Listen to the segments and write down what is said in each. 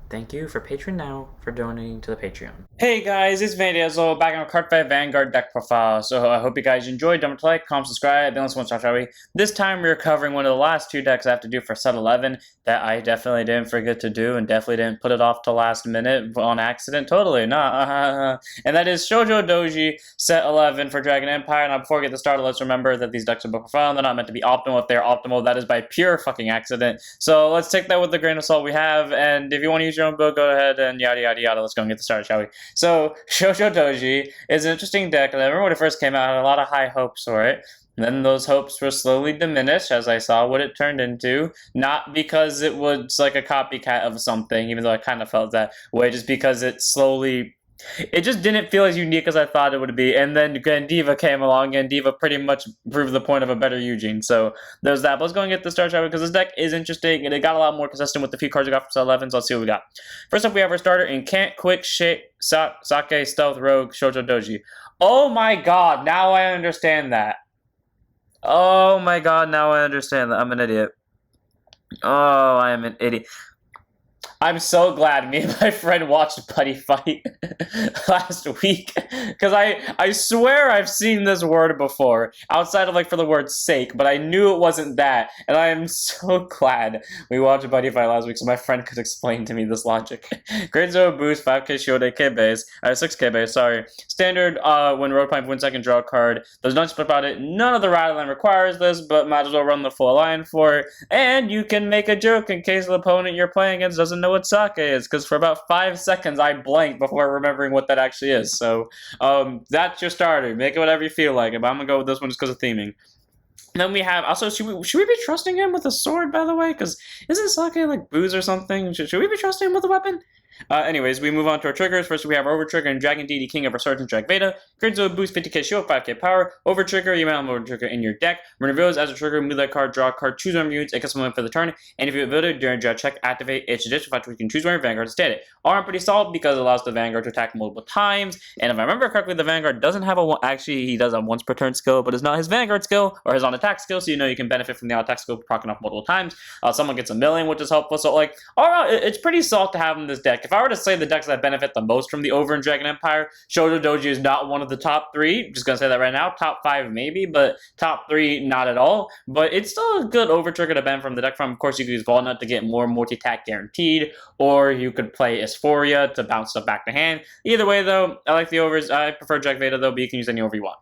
Thank you for Patreon now for donating to the Patreon. Hey guys, it's Vandiazzo back on Card 5 Vanguard deck profile. So I hope you guys enjoyed. Don't forget to like, comment, subscribe, then let's one start, shall we? This time we're covering one of the last two decks I have to do for set 11 that I definitely didn't forget to do and definitely didn't put it off till last minute on accident. Totally, nah. And that is Shoujo Doji set 11 for Dragon Empire. Now before we get started, let's remember that these decks are book profile and they're not meant to be optimal. If they're optimal, that is by pure fucking accident. So let's take that with the grain of salt we have, and if you want to use your own build, go ahead and yada yada yada. Let's go and get started, shall we? So, Shoujo Doji is an interesting deck, and I remember when it first came out, I had a lot of high hopes for it. And then those hopes were slowly diminished as I saw what it turned into. Not because it was like a copycat of something, even though I kind of felt that way, just because it just didn't feel as unique as I thought it would be. And then Gandiva came along, and Gandiva pretty much proved the point of a better Eugene. So there's that. But let's go and get the start, shall we? Because this deck is interesting, and it got a lot more consistent with the few cards we got from set 11. So let's see what we got. First up, we have our starter in Can't Quick Sake Stealth Rogue Shoujo Doji. Oh my god, now I understand that. Oh my god, now I understand that. I'm an idiot. Oh, I am an idiot. I'm so glad me and my friend watched Buddy Fight last week, because I swear I've seen this word before, outside of like for the word sake, but I knew it wasn't that, and I am so glad we watched Buddy Fight last week so my friend could explain to me this logic. Grade 0 boost, 5k shield, 8k base, 6k base, sorry. Standard, when road pipe wins second, draw a card. There's nothing special about it. None of the Rattling requires this, but might as well run the full line for it. And you can make a joke in case the opponent you're playing against doesn't know what sake is, because for about 5 seconds I blanked before remembering what that actually is. So that's your starter. Make it whatever you feel like, but I'm gonna go with this one just because of theming. And then we have also, should we be trusting him with a sword, by the way? Because isn't sake like booze or something? Should we be trusting him with a weapon? Anyways, we move on to our triggers. First, we have our Overtrigger and Dragon Deity, King of Resurgence, Drag Veda. Grade 0 boost, 50k shield, 5k power. Overtrigger, you may have Overtrigger in your deck. When it reveals as a trigger, move that card, draw a card, choose one of your units, it gets one for the turn. And if you reveal it during draw check, activate its additional factor, you can choose one of your Vanguard to state it. All pretty solid because it allows the Vanguard to attack multiple times. And if I remember correctly, the Vanguard doesn't have a one. Actually, he does have once per turn skill, but it's not his Vanguard skill or his on attack skill, so you know you can benefit from the on attack skill proccing off multiple times. Someone gets a million, which is helpful. So, like, overall, it's pretty solid to have in this deck. If I were to say the decks that benefit the most from the Over in Dragon Empire, Shoujo Doji is not one of the top 3. I'm just gonna say that right now. Top 5 maybe, but top 3 not at all. But it's still a good Overtrigger to benefit from the deck from. Of course, you could use Walnut to get more multi-attack guaranteed, or you could play Asphoria to bounce stuff back to hand. Either way, though, I like the overs. I prefer Drag Veda, though, but you can use any over you want.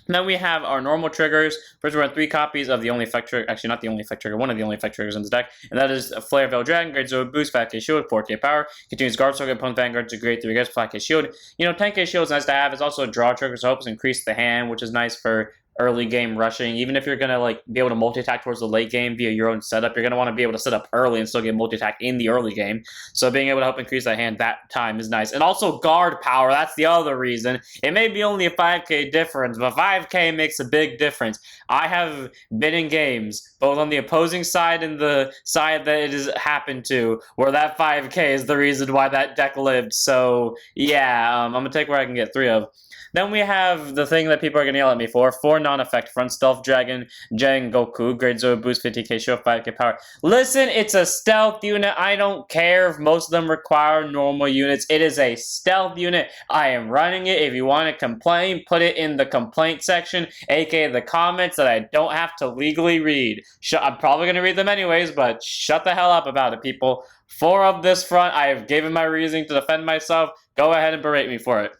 Then we have our normal triggers. First, we run 3 copies of the only effect trigger. Actually, not the only effect trigger, one of the only effect triggers in this deck. And that is a Flare Veil Dragon, grade 0 boost, 5k shield, 4k power. Continues guard target opponent Vanguard to grade 3 against 5k shield. You know, 10k shield is nice to have. It's also a draw trigger, so it helps increase the hand, which is nice for early game rushing. Even if you're gonna like be able to multi-attack towards the late game via your own setup, you're gonna want to be able to set up early and still get multi-attack in the early game. So being able to help increase that hand that time is nice. And also guard power, that's the other reason. It may be only a 5k difference, but 5k makes a big difference. I have been in games, both on the opposing side and the side that it has happened to, where that 5k is the reason why that deck lived. So yeah, I'm gonna take where I can get 3 of. Then we have the thing that people are going to yell at me for, 4 non-effect front Stealth Dragon, Goku, grade 0 boost, 50k shield, 5k power. Listen, it's a stealth unit. I don't care if most of them require normal units. It is a stealth unit. I am running it. If you want to complain, put it in the complaint section, aka the comments that I don't have to legally read. I'm probably going to read them anyways, but shut the hell up about it, people. 4 of this front, I have given my reasoning to defend myself. Go ahead and berate me for it.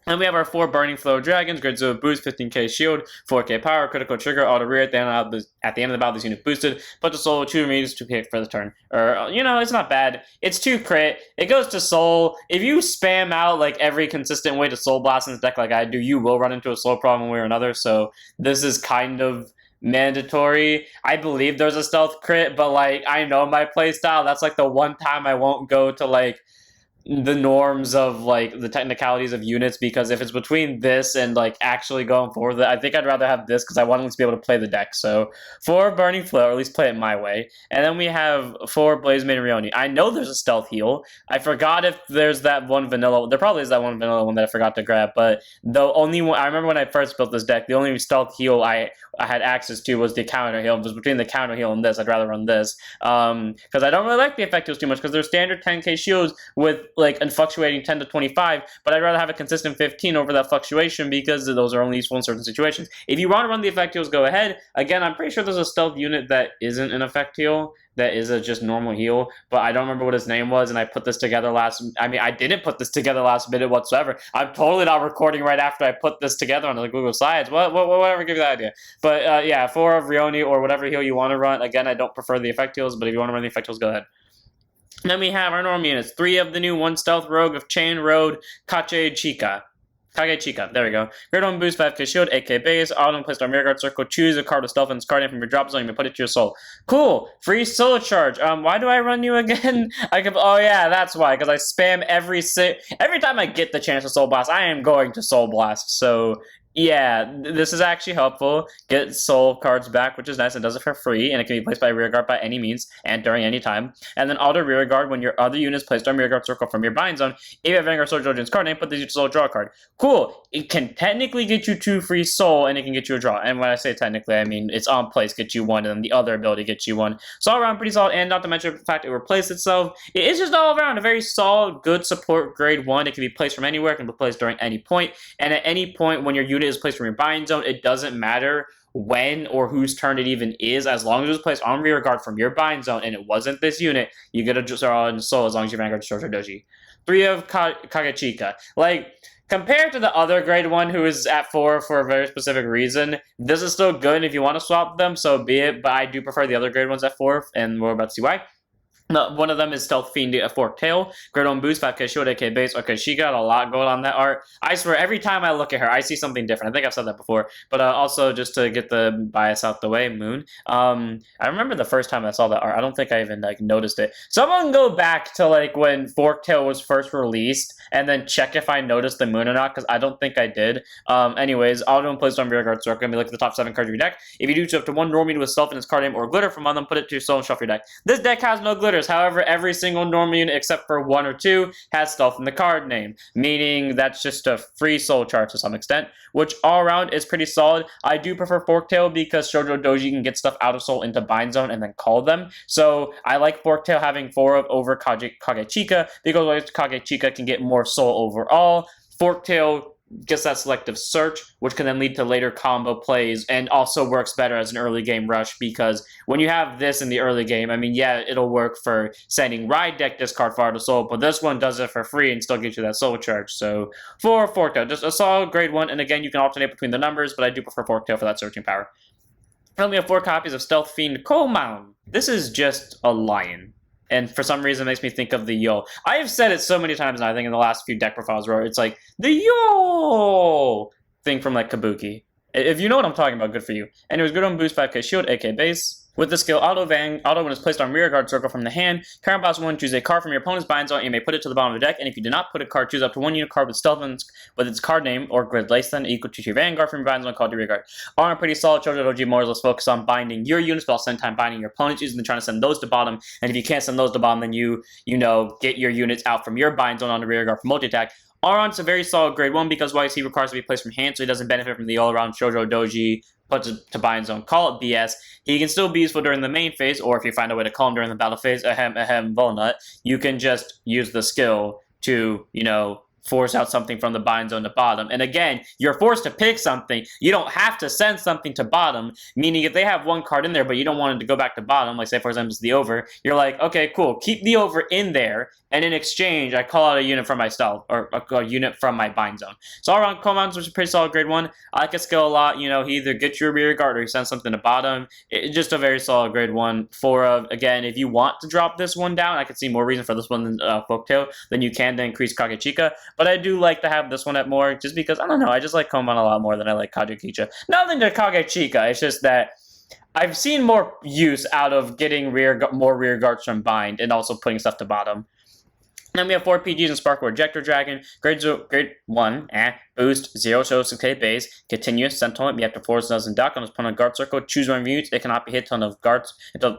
And we have our 4 Burning Flow Dragons, grade 0 boost, 15k shield, 4k power, critical trigger, auto rear at the end of the battle, this unit boosted, put the soul 2 reads to pick for the turn. Or, you know, it's not bad. It's 2 crit, it goes to soul. If you spam out like every consistent way to soul blast in this deck like I do, you will run into a slow problem one way or another, so this is kind of mandatory. I believe there's a stealth crit, but like, I know my playstyle, that's like the one time I won't go to like the norms of like the technicalities of units, because if it's between this and like actually going forward, I think I'd rather have this because I want to be able to play the deck. So 4 Burning Flow, or at least play it my way. And then we have 4 Blaze Maiden Rioni. I know there's a stealth heal. I forgot if there's that one vanilla. There probably is that one vanilla one that I forgot to grab, but the only one I remember when I first built this deck, the only stealth heal I had access to was the counter heal. It was between the counter heal and this. I'd rather run this because I don't really like the effect heals too much because they're standard 10k shields with like a fluctuating 10 to 25, but I'd rather have a consistent 15 over that fluctuation because those are only useful in certain situations. If you want to run the effect heals, go ahead. Again, I'm pretty sure there's a stealth unit that isn't an effect heal, that is a just normal heal, but I don't remember what his name was, and I put this together I didn't put this together last minute whatsoever. I'm totally not recording right after I put this together on the Google Slides. Whatever, give you that idea. But yeah, 4 of Rioni or whatever heal you want to run. Again, I don't prefer the effect heals, but if you want to run the effect heals, go ahead. Then we have our normal units. 3 of the new 1 stealth rogue of Chain Road, Kagechika. There we go. Great on boost 5k shield, 8k base, auto placed on Rearguard Circle. Choose a card with stealth and its card name from your drop zone. You may put it to your soul. Cool. Free soul charge. Why do I run you again? Oh yeah, that's why. Because I spam every time I get the chance to soul blast, I am going to soul blast. So yeah, this is actually helpful. Get soul cards back, which is nice. It does it for free, and it can be placed by rearguard by any means and during any time. And then auto rearguard when your other unit is placed on rearguard circle from your bind zone. If you have Vanguard Soul Jojen's card name, put this to soul draw card. Cool. It can technically get you 2 free soul, and it can get you a draw. And when I say technically, I mean it's on place, get you 1, and then the other ability gets you 1. So all around pretty solid, and not to mention the fact it replaced itself. It is just all around a very solid, good support grade 1. It can be placed from anywhere, it can be placed during any point, and at any point when your unit is placed from your bind zone, it doesn't matter when or whose turn it even is, as long as it was placed on rear guard from your bind zone and it wasn't this unit, you get a draw in soul as long as your Vanguard destroys your doji. 3 of Kagechika. Like, compared to the other grade 1 who is at 4 for a very specific reason, this is still good. If you want to swap them, so be it, but I do prefer the other grade 1s at 4, and we're about to see why. One of them is Stealth Fiend Forked Tail. Great on boost, 5k shield, 8k base. Okay, she got a lot going on that art. I swear, every time I look at her, I see something different. I think I've said that before. But also, just to get the bias out the way, Moon. I remember the first time I saw that art. I don't think I even like noticed it. Someone go back to like when Forked Tail was first released and then check if I noticed the Moon or not, because I don't think I did. Anyways, auto and placed on rearguard circle. Let me look at the top 7 cards of your deck. If you do so, up to 1 normal with stealth in its card name or glitter from on them, put it to your soul and shuffle your deck. This deck has no glitter. However, every single normal unit except for 1 or 2 has stealth in the card name, meaning that's just a free soul charge to some extent, which all around is pretty solid. I do prefer Forktail because Shoujo Doji can get stuff out of soul into bind zone and then call them. So I like Forktail having 4 of over Kagechika because Kagechika can get more soul overall. Forktail gets that selective search, which can then lead to later combo plays and also works better as an early game rush, because when you have this in the early game, I mean, yeah, it'll work for sending Ride Deck discard far to soul, but this one does it for free and still gives you that soul charge. So for Forktail, just a solid grade 1, and again, you can alternate between the numbers, but I do prefer Forktail for that searching power. I only have 4 copies of Stealth Fiend Koumon. This is just a lion. And for some reason, it makes me think of the yo. I have said it so many times now, I think in the last few deck profiles, where it's like, the yo thing from like Kabuki. If you know what I'm talking about, good for you. Anyways, good on boost 5k shield, 8k base. With the skill auto when it's placed on rear guard circle from the hand, current boss 1, choose a card from your opponent's bind zone, and you may put it to the bottom of the deck, and if you do not put a card, choose up to 1 unit card with stealth with its card name or grid less than equal to your vanguard from your bind zone called your rear guard. All are pretty solid. Shoujo Doji more or less focus on binding your units, but also same time binding your opponents, using trying to send those to bottom, and if you can't send those to bottom, then you get your units out from your bind zone on the rear guard for multi-attack. Auron's a very solid grade 1 because he requires to be placed from hand, so he doesn't benefit from the all-around Shoujo Doji put to bind zone call it BS. He can still be useful during the main phase, or if you find a way to call him during the battle phase, Volnut, you can just use the skill to, force out something from the bind zone to bottom. And again, you're forced to pick something. You don't have to send something to bottom, meaning if they have 1 card in there, but you don't want it to go back to bottom, like say for example, it's the over, you're like, okay, cool, keep the over in there, and in exchange, I call out a unit from my stealth, or a unit from my bind zone. So all around, Komon's which is a pretty solid grade 1. I like his skill a lot. He either gets you a rear guard or he sends something to bottom. It's just a very solid grade 1. 4 of, again, if you want to drop this one down, I could see more reason for this one than Folktale than you can to increase Kagechika. But I do like to have this one at more, just because, I don't know, I just like Komon a lot more than I like Kagechika. Nothing to Kagechika, it's just that I've seen more use out of getting more rear guards from bind and also putting stuff to bottom. Then we have 4 PGs and Sparkle Rejector Dragon, grade 1, boost, 0 shows 6k base, continuous, Sentinel, you have to force doesn't duck on his opponent guard circle, choose one units, it cannot be hit until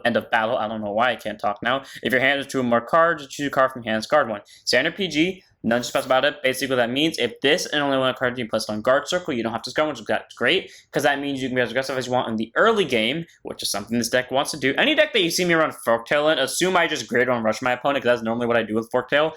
end of battle, I don't know why I can't talk now. If your hand is 2 or more cards, choose a card from hand, discard 1. Standard PG, nothing special about it. Basically, what that means, if this and only one card you place on guard circle, you don't have to discard one, which is great, because that means you can be as aggressive as you want in the early game, which is something this deck wants to do. Any deck that you see me run Forktail in, assume I just grade 1 rush my opponent, because that's normally what I do with Forktail.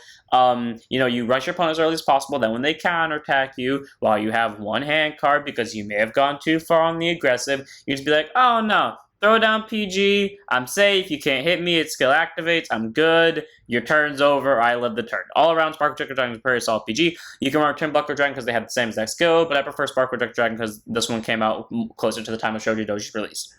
You rush your opponent as early as possible, then when they counterattack you, while you have one hand card, because you may have gone too far on the aggressive, you just be like, oh no, throw down PG, I'm safe, you can't hit me, it skill activates, I'm good, your turn's over, I live the turn. All around, Sparkle Rejector Dragon is very solid PG. You can run Turnbuckler Dragon because they have the same exact skill, but I prefer Sparkle Rejector Dragon because this one came out closer to the time of Shoji Doji's release.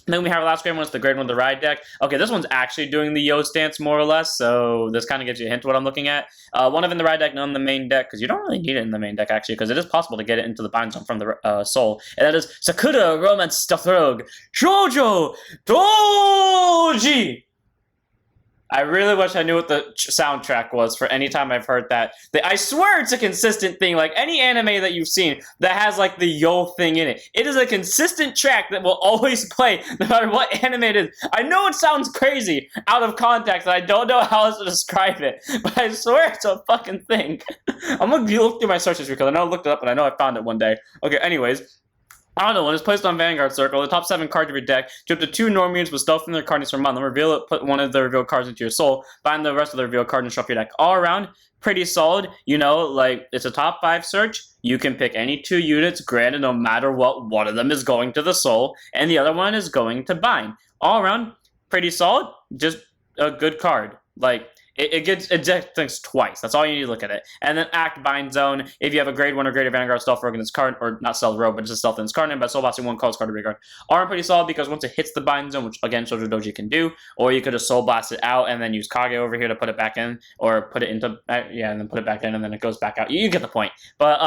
Then we have our last grade one, it's the grade 1 the Ride deck. Okay, this one's actually doing the Yo stance more or less, so this kind of gives you a hint of what I'm looking at. One of in the Ride deck, none in the main deck, because you don't really need it in the main deck actually, because it is possible to get it into the bind zone from the soul. And that is Sakura Romance Stuffed Rogue Shoujo Doji! I really wish I knew what the soundtrack was for any time I've heard that. I swear it's a consistent thing. Like, any anime that you've seen that has, like, the yo thing in it. It is a consistent track that will always play no matter what anime it is. I know it sounds crazy out of context, and I don't know how else to describe it, but I swear it's a fucking thing. I'm gonna look through my searches because I know I looked it up, and I know I found it one day. Okay, anyways. Auto, when it's placed on Vanguard Circle, the top 7 cards of your deck, choose up to 2 normal units with stealth in their card names from them, reveal it, put one of the revealed cards into your soul, bind the rest of the revealed cards and shuffle your deck. All around, pretty solid. Like, it's a top 5 search. You can pick any 2 units, granted, no matter what, one of them is going to the soul, and the other one is going to bind. All around, pretty solid. Just a good card. Like, it thinks twice. That's all you need to look at it. And then Act Bind Zone. If you have a grade 1 or greater Vanguard Stealth Rogue in its card, or not Stealth Rogue, but just a Stealth in its card name, but Soul Blasting 1 calls card to your card. Are pretty solid because once it hits the Bind Zone, which again Shoujo Doji can do, or you could just Soul Blast it out and then use Kage over here to put it back in, or put it into, and then put it back in and then it goes back out. You get the point. But,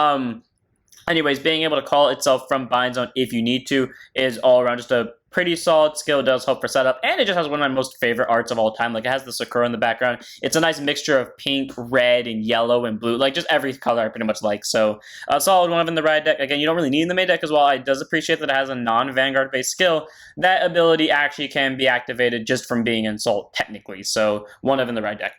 anyways, being able to call itself from Bind Zone if you need to is all around just a pretty solid skill. It does help for setup, and it just has one of my most favorite arts of all time. Like, it has the Sakura in the background. It's a nice mixture of pink, red, and yellow, and blue. Like, just every color I pretty much like. So, a solid one of in the Ride deck. Again, you don't really need in the main deck as well. I does appreciate that it has a non-Vanguard based skill. That ability actually can be activated just from being in Soul, technically. So, one of in the Ride deck.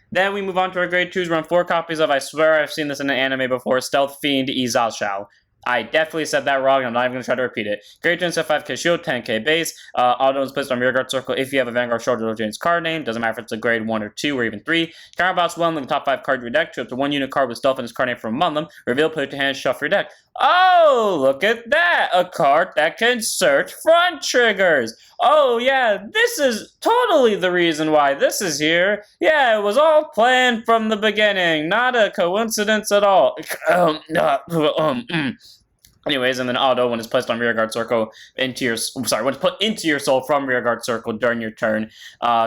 Then we move on to our grade 2s. Run 4 copies of, I swear I've seen this in an anime before, Stealth Fiend Izashao. I definitely said that wrong. I'm not even going to try to repeat it. Grade 2 instead 5k shield, 10k base. Auto is placed on Rearguard Circle if you have a Vanguard Shoujo Doji's card name. Doesn't matter if it's a grade 1 or 2 or even 3. Counterbounce 1, the top 5 card of your deck. Choose up to 1 unit card with stealth in its card name from among them. Reveal, put it to hand, shuffle your deck. Oh, look at that! A card that can search front triggers! Oh yeah, this is totally the reason why this is here. Yeah, it was all planned from the beginning. Not a coincidence at all. Anyways, and then Auto, when it's placed on Rearguard Circle when it's put into your soul from Rearguard Circle during your turn,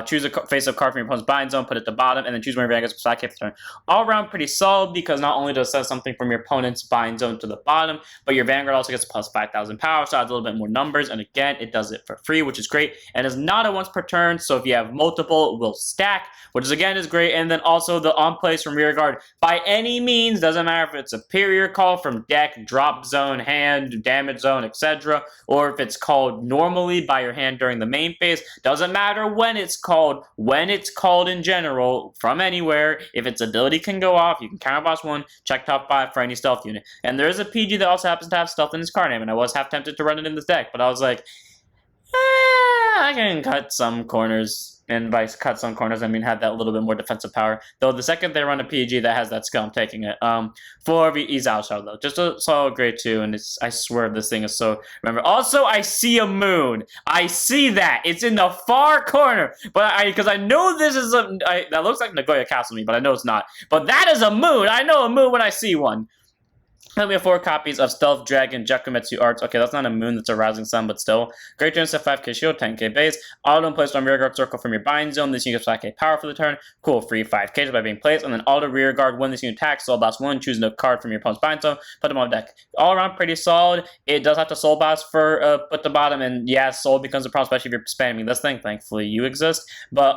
choose a face-up card from your opponent's bind zone, put it at the bottom, and then choose one of your Vanguards beside the turn. All around pretty solid because not only does it set something from your opponent's bind zone to the bottom, but your Vanguard also gets plus 5,000 power, so adds a little bit more numbers, and again, it does it for free, which is great, and is not a once per turn, so if you have multiple, it will stack, which is again is great, and then also the on-plays from Rearguard, by any means, doesn't matter if it's a Superior Call from deck, drop zone, hand, damage zone, etc., or if it's called normally by your hand during the main phase. Doesn't matter when it's called in general, from anywhere. If its ability can go off, you can counterboss 1, check top 5 for any stealth unit. And there is a PG that also happens to have stealth in his card name, and I was half tempted to run it in this deck, but I was like, I can cut some corners. And by cut some corners, I mean have that little bit more defensive power. Though the second they run a PG that has that skill, I'm taking it. For Izashao though, just a solid grade 2, and I swear this thing is so. Remember, also I see a moon. I see that it's in the far corner, but because I know this is that looks like Nagoya Castle to me, but I know it's not. But that is a moon. I know a moon when I see one. Then we have 4 copies of Stealth Dragon Jakumetsu Arts. Okay, that's not a moon, that's a Rousing Sun, but still. Great Turn, 5k shield, 10k base. Auto placed on rear guard circle from your bind zone. This unit gets 5k power for the turn. Cool, free 5k by being placed. And then auto rear guard when this unit attacks. Soul Blast 1, choose a card from your opponent's bind zone, put them on deck. All around pretty solid. It does have to Soul Blast for put the bottom, and yeah, Soul becomes a problem, especially if you're spamming this thing. Thankfully, you exist. But,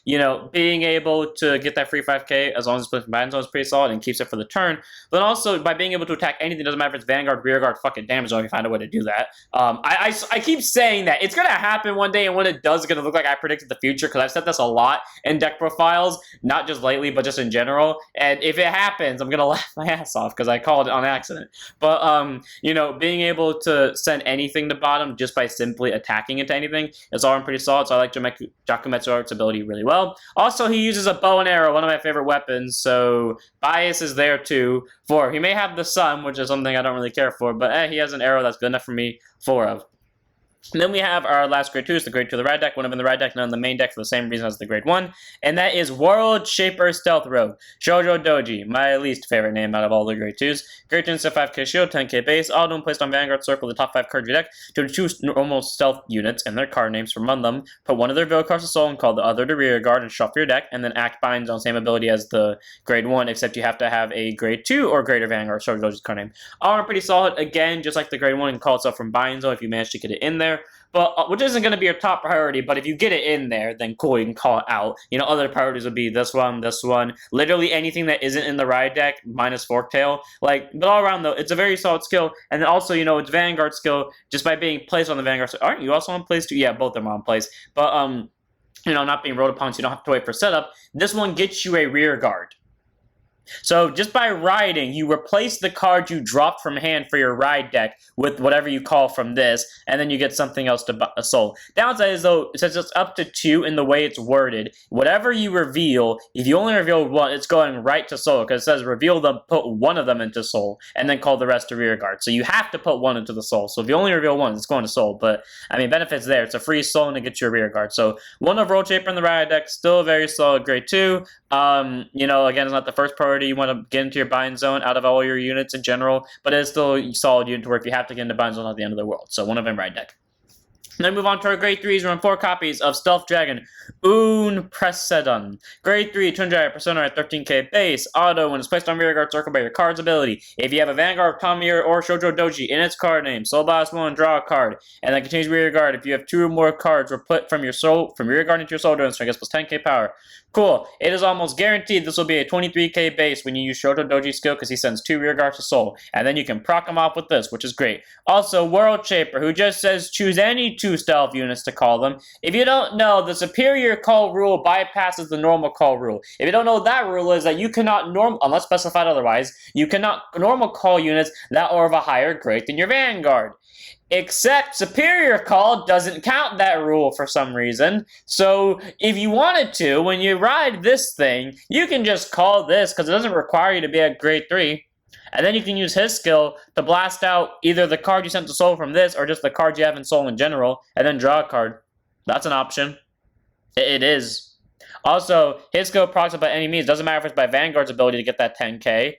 you know, being able to get that free 5k as long as it's placed in bind zone is pretty solid and keeps it for the turn. Then also, by being able to attack anything, doesn't matter if it's Vanguard, Rear Guard, fucking damage zone if you find a way to do that. I keep saying that. It's going to happen one day, and when it does, it's going to look like I predicted the future, because I've said this a lot in deck profiles, not just lately, but just in general. And if it happens, I'm going to laugh my ass off, because I called it on accident. But, you know, being able to send anything to bottom just by simply attacking into anything is all pretty solid, so I like Jakumetsu Art's ability really well. Also, he uses a bow and arrow, one of my favorite weapons, so bias is there too. He may have the sun, which is something I don't really care for, but he has an arrow that's good enough for me. 4 of. And then we have our last grade 2s, the grade 2 of the ride deck, one of them in the ride deck, none in the main deck for the same reason as the grade 1, and that is World Shaper Stealth Rogue, Shoujo Doji, my least favorite name out of all the grade 2s. Grade 2 instead 5k shield, 10k base, all of them placed on Vanguard circle the top 5 cards of your deck to choose normal stealth units and their card names from among them, put one of their reveal cards to soul and call the other to rear guard and shuffle your deck, and then act binds on same ability as the grade 1, except you have to have a grade 2 or greater Vanguard Shoujo Doji's card name. All are pretty solid, again, just like the grade 1, you can call itself from bind zone if you manage to get it in there. But which isn't going to be your top priority, but if you get it in there, then cool, you can call it out. You know, other priorities would be this one, literally anything that isn't in the ride deck, minus Forktail. Like, but all around though, it's a very solid skill, and then also, you know, it's Vanguard skill just by being placed on the Vanguard. So aren't you also on place too? Yeah, both of them are on place. But you know, not being rolled upon, so you don't have to wait for setup. This one gets you a rear guard. So just by riding, you replace the card you dropped from hand for your ride deck with whatever you call from this, and then you get something else to soul. Downside is though, since it's up to 2 in the way it's worded, whatever you reveal, if you only reveal 1, it's going right to soul, because it says reveal them, put 1 of them into soul, and then call the rest to rear guard. So you have to put 1 into the soul. So if you only reveal 1, it's going to soul. But I mean, benefits there. It's a free soul and it gets you a rear guard. So 1 of World Shaper in the ride deck, still very solid, grade 2. You know, again, it's not the first priority you want to get into your bind zone out of all your units in general, but it's still a solid unit to where if you have to get into bind zone at the end of the world. So 1 of them ride deck. Then move on to our grade 3s. We're on 4 copies of Stealth Dragon Un Presedon. Grade 3, Tundra Persona at 13k base. Auto, when it's placed on rear guard circle by your card's ability. If you have a Vanguard, Tamir, or Shoujo Doji in its card name, Soul Blast 1, draw a card. And then continues rear guard. If you have 2 or more cards were put from your rear guard into your soul drone, so I guess plus 10k power. Cool. It is almost guaranteed this will be a 23k base when you use Shoujo Doji's skill, because he sends 2 rear guards to soul. And then you can proc him off with this, which is great. Also, World Shaper, who just says choose any 2 stealth units to call them. If you don't know, the superior call rule bypasses the normal call rule. If you don't know, that rule is that you cannot unless specified otherwise, you cannot normal call units that are of a higher grade than your Vanguard. Except superior call doesn't count that rule for some reason. So if you wanted to, when you ride this thing, you can just call this, because it doesn't require you to be at grade 3. And then you can use his skill to blast out either the card you sent to soul from this, or just the card you have in soul in general, and then draw a card. That's an option. It is. Also, his skill procs by any means. Doesn't matter if it's by Vanguard's ability to get that 10k,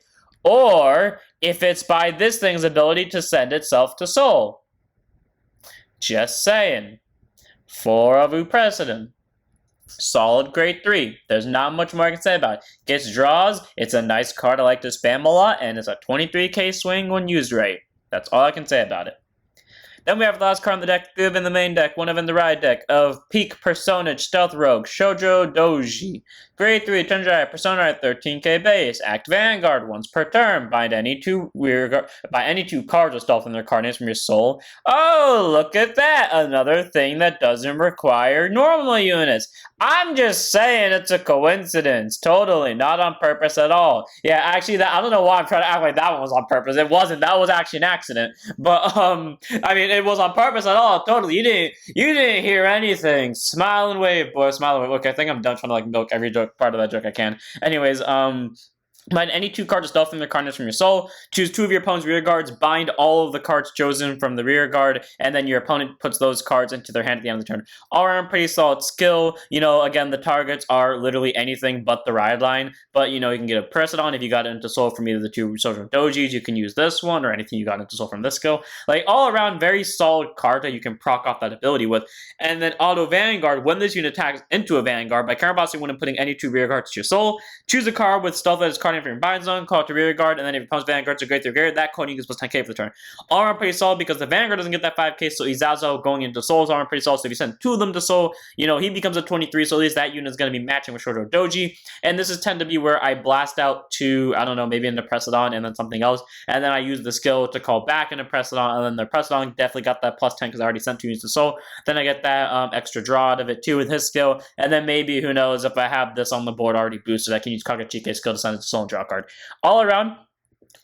or if it's by this thing's ability to send itself to soul. Just saying. 4 of U Precedent. Solid grade 3. There's not much more I can say about it. Gets draws. It's a nice card I like to spam a lot, and it's a 23k swing when used right. That's all I can say about it. Then we have the last card on the deck, 2 of in the main deck, 1 of in the ride deck, of Peak Personage Stealth Rogue, Shoujo Doji. Grade 3, Tundra Persona at 13k base. Act Vanguard once per turn. Bind any 2 cards with stealth in their card names from your soul. Oh, look at that! Another thing that doesn't require normal units. I'm just saying it's a coincidence. Totally, not on purpose at all. Yeah, actually, I don't know why I'm trying to act like that one was on purpose. It wasn't. That was actually an accident. But I mean, it was on purpose at all. Totally, you didn't hear anything. Smile and wave, boy. Smile and wave. Okay, I think I'm done trying to like milk every joke. Part of that joke I can. Anyways, Bind any 2 cards of stealth from the cardinals from your soul. Choose 2 of your opponent's rear guards. Bind all of the cards chosen from the rear guard, and then your opponent puts those cards into their hand at the end of the turn. All around, pretty solid skill. You know, again, the targets are literally anything but the ride line. But you know, you can get a Press-It-On if you got it into soul from either the 2 social dojis. You can use this one or anything you got into soul from this skill. Like all around, very solid card that you can proc off that ability with. And then auto Vanguard. When this unit attacks into a Vanguard by counterbossing when putting any 2 rear guards to your soul, choose a card with stealth that is card from your bind zone, call it to rear guard, and then if your opponent's Vanguards are great through Garrett, that card you can plus 10k for the turn. All around pretty solid because the Vanguard doesn't get that 5k, so Izazo going into Soul's armor pretty solid. So if you send 2 of them to Soul, you know, he becomes a 23, so at least that unit is going to be matching with Shorter Doji. And this is tend to be where I blast out to, I don't know, maybe into Press-It-On and then something else, and then I use the skill to call back into Press-It-On, and then the Press-It-On definitely got that plus 10 because I already sent 2 units to Soul. Then I get that extra draw out of it too with his skill, and then maybe, who knows, if I have this on the board already boosted, I can use Kagachike skill to send it to Soul and draw a card. All around,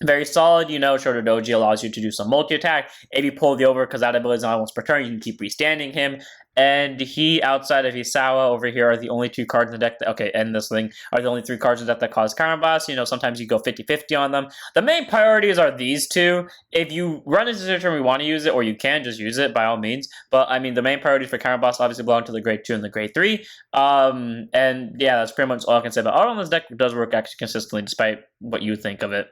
very solid. You know, Shorter Doji allows you to do some multi-attack. If you pull the over, because that ability is not once per turn, you can keep restanding him. And he, outside of Isawa over here, are the only 2 cards in the deck that, okay, and this thing, are the only 3 cards in the deck that cause counterboss. You know, sometimes you go 50-50 on them. The main priorities are these 2. If you run into a situation where you want to use it, or you can just use it, by all means. But, I mean, the main priorities for counterboss obviously belong to the grade 2 and the grade 3. And, yeah, that's pretty much all I can say about Auto on this deck. It does work actually consistently, despite what you think of it.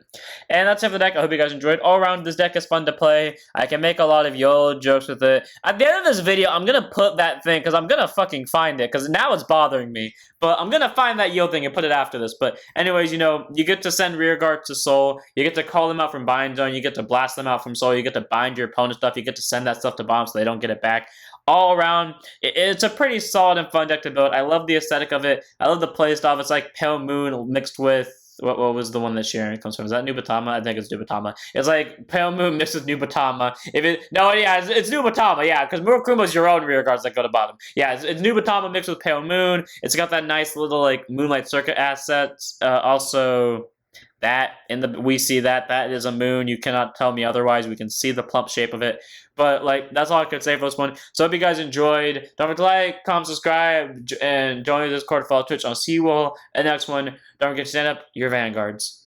And that's it for the deck. I hope you guys enjoyed. All around, this deck is fun to play. I can make a lot of YOLO jokes with it. At the end of this video, I'm going to put that thing, because I'm gonna fucking find it, because now it's bothering me, but I'm gonna find that yield thing and put it after this. But anyways, you know, you get to send rear guard to Soul, you get to call them out from bind zone, you get to blast them out from Soul, you get to bind your opponent's stuff, you get to send that stuff to bomb so they don't get it back. All around, it's a pretty solid and fun deck to build. I love the aesthetic of it. I love the play style. It's like Pale Moon mixed with, what was the one that Sharon comes from? Is that Nubatama? I think it's Nubatama. It's like Pale Moon mixed with Nubatama. It's Nubatama, yeah, because Murakuma's your own rear guards that go to bottom. Yeah, it's Nubatama mixed with Pale Moon. It's got that nice little, like, Moonlight Circuit assets. Also, that, we see that is a moon. You cannot tell me otherwise. We can see the plump shape of it. But, like, that's all I could say for this one. So, hope you guys enjoyed. Don't forget to like, comment, subscribe, and join the Discord, follow Twitch. I'll see you all in the next one. Don't forget to stand up your Vanguards.